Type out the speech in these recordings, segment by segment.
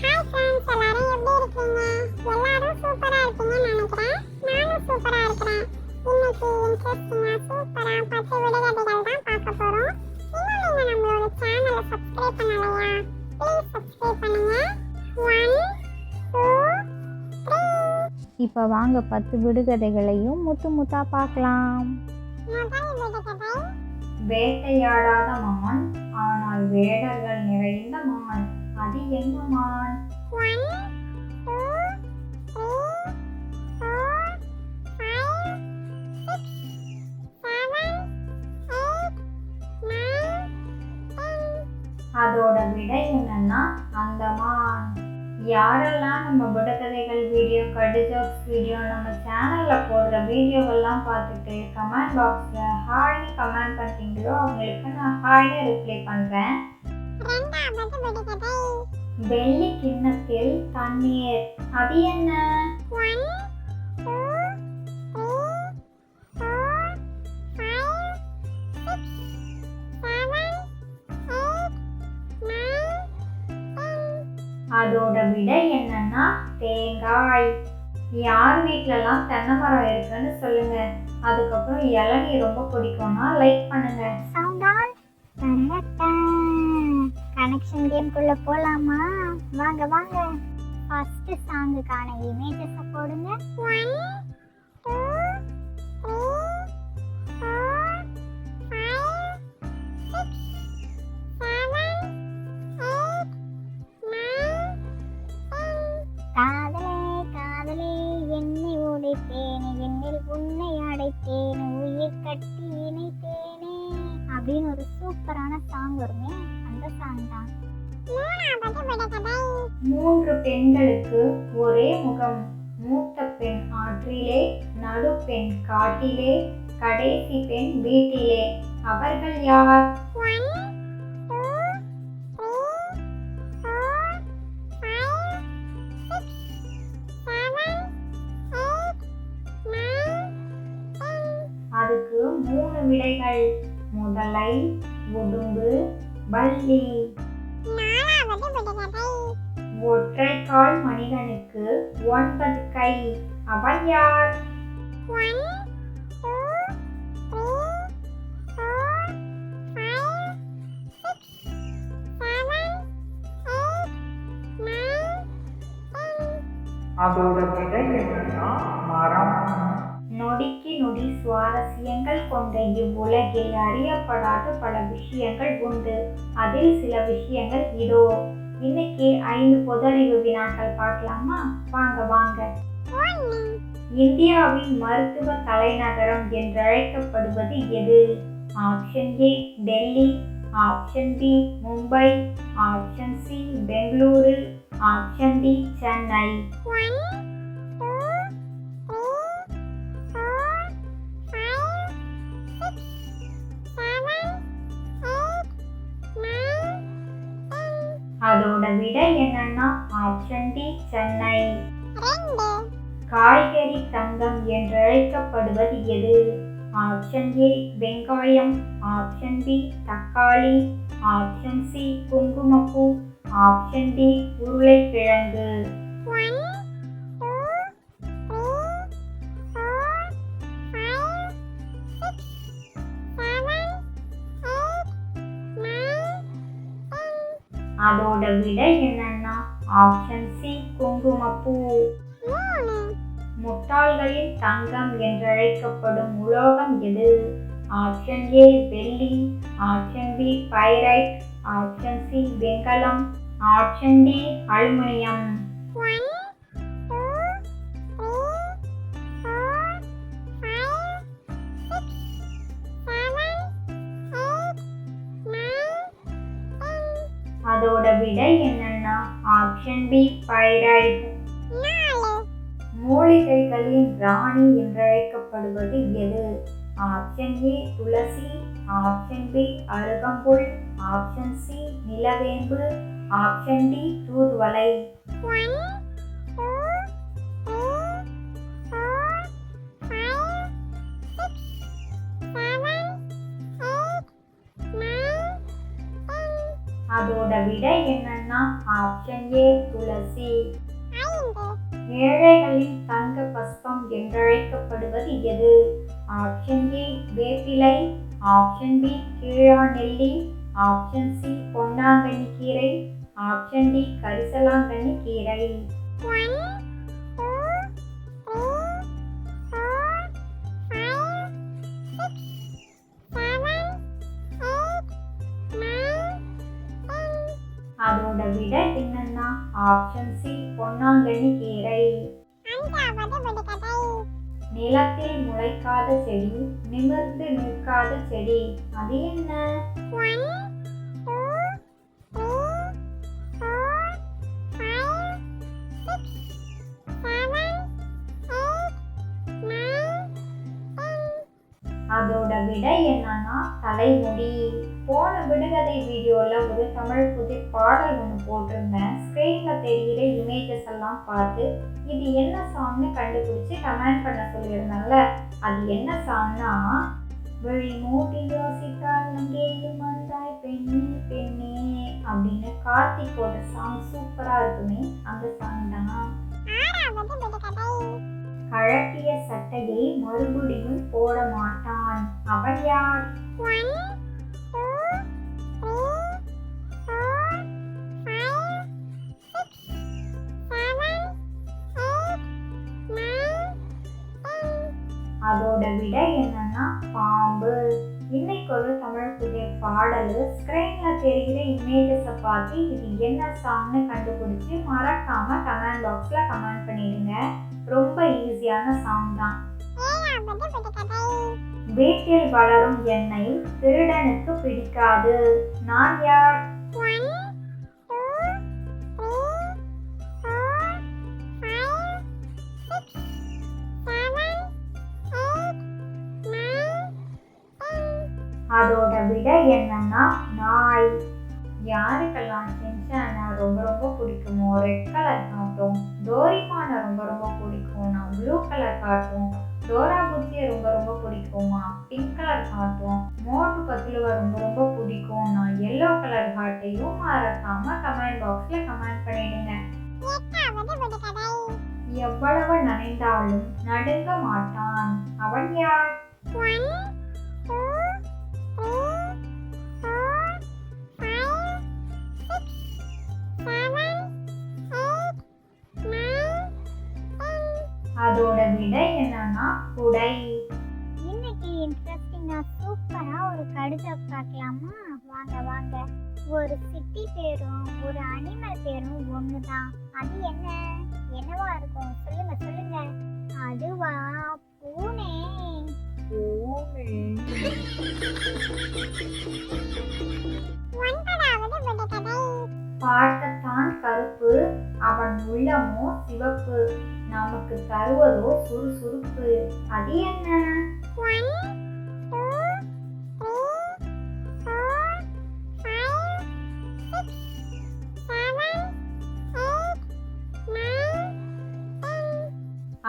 Hi friends, எல்லாரும் எப்படி இருக்கீங்க? எல்லாரும் சூப்பரா இருப்பீங்கன்னு நினைக்கிறேன். நானும் சூப்பரா இருக்கிறேன். இன்னைக்கு இன்ட்ரெஸ்டிங்கா சூப்பரா 10 விடுகதைகள் தான் பார்க்க போறோம். இன்னும் நீங்க நம்மளோட சேனலை சப்ஸ்கிரைப் பண்ணலையா? ப்ளீஸ் சப்ஸ்கிரைப் பண்ணுங்க. 1 2 3. இப்போ வாங்க 10 விடுகதைகளையும் முத்து முத்தா பார்க்கலாம். முதல் விடுகதை. வேட்டையாடாத மான், ஆனால் வேடர்கள் நிறைந்த மான். அது என்ன மான்? 1 2 3 4 5 6 7 8 9 10. அதோட விடை என்னன்னா அந்தமான். யாரெல்லாம் நம்ம விடுகதைகள் வீடியோ, கடிஜோக்ஸ் வீடியோ நம்ம சேனலில் போடுற வீடியோவெல்லாம் பார்த்துட்டு கமெண்ட் பாக்ஸில் ஹாய்னு கமெண்ட் பண்ணுறீங்களோ அவங்களுக்கு நான் ஹாய்னு ரிப்ளை பண்ணுறேன். இரண்டாவது விடுகதை. வெள்ளி கிண்ணத்தில் தண்ணீர். அது என்ன? 1 2 3 4 5 6 7 8 9 10. அதோட விடை என்னன்னா தேங்காய். யார் வீட்டிலலாம் தென்னை மரம் இருக்குன்னு சொல்லுங்க. அதுக்கப்புறம் இளநீ ரொம்ப பிடிக்கும்னா லைக் பண்ணுங்க. கனெக்ஷன் கேம்குள்ள போலாமா? வாங்க வாங்க. ஃபர்ஸ்ட் சாங்குக்கான இமேஜஸ் போடுங்க. 1 2 3 4 5 6 7 8 9 10. காதலே காதலே என்னை உடைத்தேனே, என்னில் உன்னை அடைத்தேனே, உயிர் கட்டி இணைத்தேனே அப்படின்னு ஒரு சூப்பரான சாங் வருமே, அந்த சாங் தான். மூணாவது விடுகதை. 3 பெண்களுக்கு ஒரே முகம். மூத்த பெண் ஆற்றிலே, நடு பெண் காட்டிலே, கடைசி பெண் வீட்டிலே. அவர்கள் யார்? 1 2 3 4 5 6 7 8 9 10. அதுக்கு 3 விடைகள். முதலை, உடும்பு, பல்லி. நாலாவது விடுகதை. ஒற்றைக்கால் மனிதனுக்கு 9 கை. அவன் யார்? 1 2 3 4 5 6 7 8 9 10. அதோட விடை என்னன்னா மரம். நொடிக்கு நொடி சுவாரஸ்யங்கள் கொண்ட இவ்வுலகில் அறியப்படாத பல விஷயங்கள் உண்டு. அதில் சில விஷயங்கள் இதோ. இன்னைக்கு 5 பொதறிவு வினாக்கள் பார்க்கலாமா? வாங்க வாங்க. 1 இந்தியாவின் மருத்துவ தலைநகரம் என்றழைக்கப்படுவது எது? Option A Delhi, option B Mumbai, option C Bengaluru, option D Chennai. 1 2 3 4 5 6 7 8 9 10. அதோட விடை என்னன்னா ஆப்ஷன் டி சென்னை. 2 காய்கறி தங்கம் என்றழைக்கப்படுவது எது? ஆப்ஷன் ஏ வெங்காயம், ஆப்ஷன் பி தக்காளி, ஆப்ஷன் சி குங்குமப்பூ, ஆப்ஷன் டி உருளைக்கிழங்கு. 1 2 3 4 5 6 7 8 9 10. அதோட விடை என்னன்னா ஆப்ஷன் சி குங்குமப்பூ. 3 முட்டாள்களின் தங்கம் என்றழைக்கப்படும் உலோகம் எது? ஆப்ஷன் ஏ வெள்ளி, option B pyrite, option C வெண்கலம், ஆப்ஷன் டி அலுமினியம். 1 2 3 4 5 6 7 8 9 10. அதோட விடை என்னன்னா ஆப்ஷன் பி பைரைட். 4 மூலிகைகளின் ராணி என்றழைக்கப்படுவது எது? ஆப்ஷன் ஏ துளசி, ஆப்ஷன் பி அருகம்புல், ஆப்ஷன் சி நிலவேம்பு, ஆப்ஷன் டி தூதுவளை. 1 2 3 4 5 6 7 8 9 10. அதோட விடை என்னன்னா ஆப்ஷன் ஏ துளசி. 5 ஏழைகளின் தங்க பஸ்பம் என்றழைக்கப்படுவது எது? ஆப்ஷன் ஏ வேப்பிலை, ஆப்ஷன் பி கீழாநெல்லி, ஆப்ஷன் சி பொன்னாங்கண்ணி கீரை, ஆப்ஷன் டி கரிசலாங்கண்ணி கீரை. 1 2 3 4 5 6 7 8 9 10. அதோட விட என்னன்னா ஆப்ஷன் சி பொன்னாங்கண்ணி கீரை. 5வது விடுகதை. நிலத்தில் முளைக்காத செடி, நிமிர்ந்து நிற்காத செடி, அது என்ன? 1 2 3 4 5 6 7 8 9 10. அதோட விடை என்னன்னா தலைமுடி. போன விடுகதை வீடியோல ஒரு தமிழ் புதிர் பாடல் ஒன்று போட்டிருந்தேன். ஸ்க்ரீன்ல தெரிகிற இமேஜஸ் எல்லாம் பார்த்து இது என்ன சாங்னு கண்டுபிடிச்சு கமெண்ட் பண்ண சொல்லியிருந்தாங்கல்ல, அது என்ன சாங்னா விழி மூட்டி யோசித்தால் நங்கேயும் வந்தாய் பெண்ணே பெண்ணே அப்படின்னு கார்த்திகோட சாங் சூப்பரா இருக்குமே, அந்த சாங் தான். 6வது விடுகதை. கழட்டிய சட்டையை மறுபடியும் போட மாட்டான், அவன் யார்? 1 2 3 4 5 6 7 8 9 10. அதோட விடை என்னன்னா பாம்பு. இன்னைக்கு ஒரு தமிழ் புதிய பாடல். ஸ்க்ரீன்ல தெரிகிற இமேஜஸை பார்த்து இது என்ன சாங்னு கண்டுபிடிச்சு மறக்காம கமெண்ட் பாக்ஸ்ல கமெண்ட் பண்ணிடுங்க. ரொம்ப ஈஸியான சாங் தான். 7வது விடுகதை. வீட்டில் வளரும் எண்ணெய் திருடனுக்கு பிடிக்காது, நான் யார்? 1 2 3 4 5 6 7 8 9 10. அதோட விடை என்னன்னா நாய். யாருக்கெல்லாம் சென்சானா ரொம்ப ரொம்ப பிடிக்குமோ ரெட் கலர் காட்டும், டோரிமானை ரொம்ப ரொம்ப பிடிக்கும் நான் ப்ளூ கலர் காட்டும், டோரா புச்சியை ரொம்ப ரொம்ப பிடிக்குமா பிங்க் கலர் காட்டும், மோட்டு பத்துலுவை ரொம்ப ரொம்ப பிடிக்கும் நான் எல்லோ கலர் காட்டையும் மறக்காம கமெண்ட் பாக்ஸ்ல கமெண்ட் பண்ணிடுங்க. 8வது விடுகதை. எவ்வளவு நனைந்தாலும் நடுங்க மாட்டான், அவன் யார்? 1 2 3 4 5 6 7 8 9 10. அதோட விடை என்னன்னா குடை. இன்னைக்கு இன்ட்ரெஸ்டிங்கா சூப்பரா ஒரு கடிதம் பார்க்கலாமா? வாங்க வாங்க. ஒரு சிட்டி பேரும் ஒரு அனிமல் பேரும் ஒண்ணுதான். அது என்னவா இருக்கும்? சொல்லுங்க சொல்லுங்க. அதுவா பூனை. பூனை. 9வது விடுகதை. பார்க்கத்தான் கருப்பு, அவன் உள்ளமோ சிவப்பு, நமக்கு தருவதோ சுறுசுறுப்பு, அது என்ன? 1 2 3 4 5 6 7 8 9 10.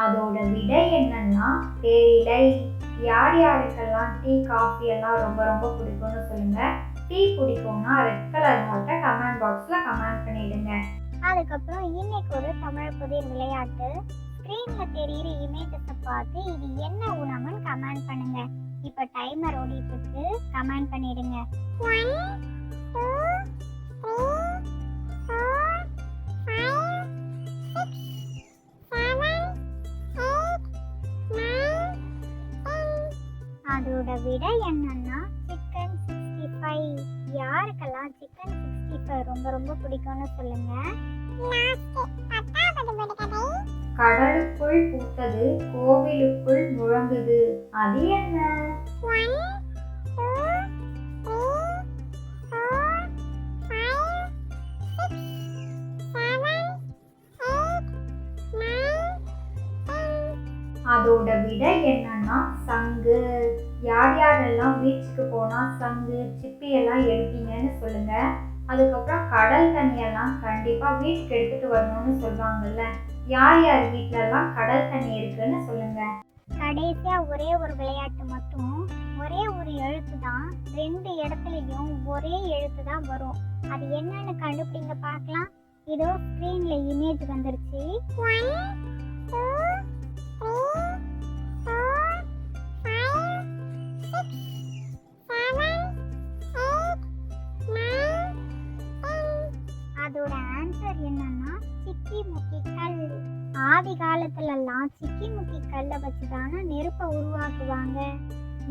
அதோட விடை என்னன்னா தேயிலை. யார் யாருக்கெல்லாம் டீ காஃபி எல்லாம் ரொம்ப ரொம்ப பிடிக்கும்னு சொல்லுங்க. டீ பிடிக்கும்னா ரெட் கலர் ஹார்ட்டை கமெண்ட் பாக்ஸ்ல கமெண்ட் பண்ணிடுங்க. அதுக்கப்புறம் இன்னைக்கு ஒரு தமிழ் புதிர் விளையாட்டு. ஸ்க்ரீன்ல தெரியுற இமேஜஸை பார்த்து இது என்ன உணவுன்னு கமெண்ட் பண்ணுங்க. இப்போ டைமர் ஓடிட்டு இருக்கு, கமெண்ட் பண்ணிடுங்க. 1 2 3 4 5 6 7 8 9 10. அதோட விடை என்னன்னா சிக்கன் 65. யாருக்கெல்லாம் சிக்கன் 65 ரொம்ப ரொம்ப பிடிக்கும்னு சொல்லுங்க. லாஸ்ட் 10வது விடுகதை. கடலுக்குள் பூத்தது கோவிலுக்குள் முழங்குது, அது என்ன? 1 2 3 4 5 6 7 8 9 10. அதோட விடை என்னன்னா சங்கு. யார் யாரெல்லாம் பீச்சுக்கு போனா சங்கு சிப்பி எல்லாம் எடுப்பீங்கன்னு சொல்லுங்க. அதுக்கப்புறம் கடல் தண்ணியெல்லாம் கண்டிப்பா வீட்டுக்கு எடுத்துட்டு வரணும்னு சொல்றாங்கல்ல, யார் யார் வீட்ல எல்லாம் கடல் தண்ணி இருக்குன்னு சொல்லுங்க. கடைசியா ஒரே ஒரு விளையாட்டு மட்டும். ஒரே ஒரு எழுத்து தான், 2 இடத்துலயும் ஒரே எழுத்து தான் வரும். அது என்னன்னு கண்டுபிடிங்க பார்க்கலாம். இதோ ஸ்க்ரீன்ல இமேஜ் வந்துருச்சு. 1 2 3 4 5 6 7 8 9 10. அதோட ஆன்சர் என்னன்னா சிக்கி முக்கி கல். ஆதி காலத்துலலாம் சிக்கி முக்கி கல்லை வச்சு தானே நெருப்பை உருவாக்குவாங்க.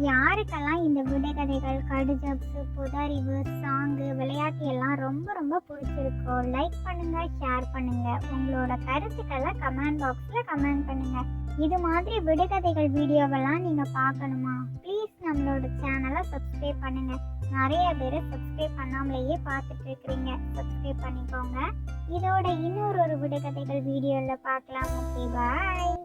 யாருக்கெல்லாம் இந்த விடைகதைகள், கடுஜப்ஸு, புதறிவு, சாங்கு, விளையாட்டு எல்லாம் ரொம்ப ரொம்ப பிடிச்சிருக்கோ லைக் பண்ணுங்க, ஷேர் பண்ணுங்க. உங்களோட கருத்துக்களை கமெண்ட் பாக்ஸில் கமெண்ட் பண்ணுங்க. இது மாதிரி விடைகதைகள் வீடியோவெல்லாம் நீங்கள் பார்க்கணுமா? ப்ளீஸ் நம்மளோட சேனலை சப்ஸ்கிரைப் பண்ணுங்க. நிறைய பேர் சப்ஸ்கிரைப் பண்ணாமலேயே பார்த்துட்டு இருக்கிறீங்க. சப்ஸ்கிரைப் பண்ணிக்கோங்க. இதோட இன்னொரு விடைகதைகள் வீடியோவில் பார்க்கலாம். ஓகே, பாய்.